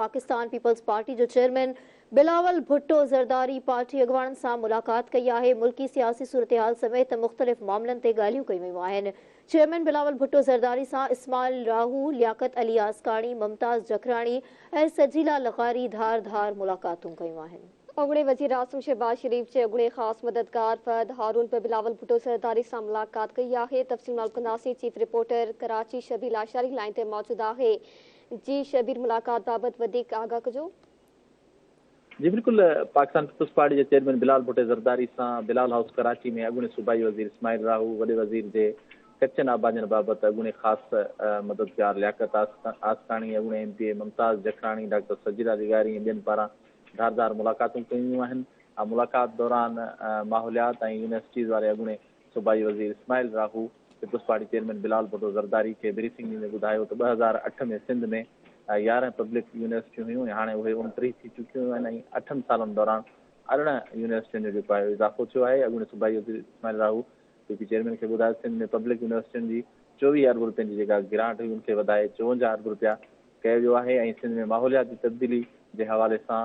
Pakistan peoples party जो chairman Bilawal Bhutto Zardari party अगवान से मुलाकात कई है। मुल्की सियासी सूरत हाल समेत मुख्तलिफ मामलन से गालियों कई वयूं आहिनि। चेयरमैन बिलावल भुट्टो ज़रदारी से इस्माइल राहू, लियाकत अली आसकानी, मुमताज़ जखरानी और सजीला लखारी धार धार मुलाकातों कयूं आहिनि। अगुणे वजीर आज़म शहबाज शरीफ के अगुणे खास मददगार फद हारून पर बिलावल भुट्टो ज़रदारी से मुलाकात कई है। तफसील कंदासीं। Chief reporter Karachi Shabbir Lashari line ते मौजूद है। जी शबीर, मुलाकात बाबत वधिक आगाह कजो। जी बिल्कुल, पाकिस्तान पीपल्स पार्टी के चेयरमैन बिलावल भुट्टो ज़रदारी से बिलाल हाउस कराची में अगुणे सूबाई वजीर इस्माइल राहू, वडे वजीर के कच्चन आबाजन बाबत अगुणे खास मददगार लियाकत आसकानी, अगुणे MP मुमताज़ जखरानी, डॉक्टर सजीला लिगारी बिन पारा धारदार मुलाकातों कयूं आहिनि। मुलाकात दौरान माहौलियात और यूनिवर्सिटीज़ वाले अगुणे सूबाई वजीर इस्माइल राहू पीपल्स पार्टी चेयरमैन बिलावल भुट्टो ज़रदारी के ब्रीफिंग में ॿुधायो तो 2008 में सिंध में 11 पब्लिक यूनिवर्सिटियूं हुयूं, हाणे उहे 29 थी चुकियूं आहिनि। 8 सालनि दौरान 18 यूनिवर्सिटियुनि जो जेको आहे इज़ाफ़ो थियो आहे। अगुणे सूबाई वज़ीर इस्माइल राहू PP चेयरमैन खे ॿुधायो सिंध में पब्लिक यूनिवर्सिटियुनि जी 24 अरब रुपयनि जी जेका ग्रांट हुई उनखे वधाए 54 अरब रुपया कयो वियो आहे। ऐं सिंध में माहौलियाती तब्दीली जे हवाले सां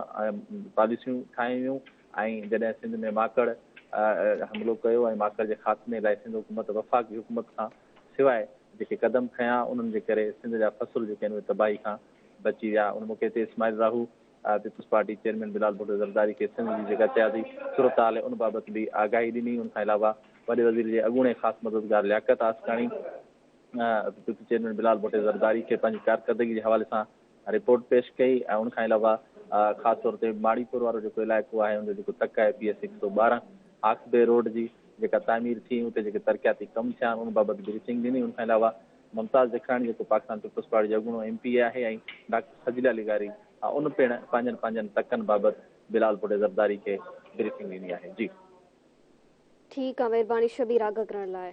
पॉलिसियूं ठाहियूं वियूं। ऐं जॾहिं सिंध में माकड़ हमिलो कयो ऐं माकड़ जे ख़ात्मे लाइ सिंध हुकूमत वफ़ाक़ी हुकूमत खां सवाइ जेके क़दम खयां उन्हनि जे करे सिंध जा फ़सुल जेके आहिनि उहे तबाही खां बची विया। उन मौक़े ते इस्माइल राहू पीपल्स पार्टी चेयरमैन बिलावल भुट्टो ज़रदारी के सिंध जी जेका सियासी सूरत हाल आहे उन बाबति भी आगाही ॾिनी। उनखां अलावा वॾे वज़ीर जे अगूणे ख़ासि मददगार लियाकत आसकानी पीपल्स चेयरमैन बिलावल भुट्टो ज़रदारी के पंहिंजी कारकर्दगी जे हवाले सां रिपोर्ट पेश कई। ऐं उनखां अलावा ख़ासि तौर ते माड़ीपुर वारो जेको इलाइक़ो आहे उनजो जेको तक आहे PS 112 हाक्सबे रोड जी जेका तामीर थी उते जेके तरक़ियाती कम थिया उन बाबति ब्रीफिंग ॾिनी। उनखां अलावा मुमताज़ जखरानी जेको पाकिस्तान पीपल्स पार्टी जो अगूणो MP आहे ऐं डॉक्टर सजीला लिगारी उन पिण पंहिंजनि तकनि बाबति बिलावल भुट्टो ज़रदारी के ब्रीफिंग ॾिनी आहे। जी ठीक है, मेहरबानी शबीर आगाह करण लाइ।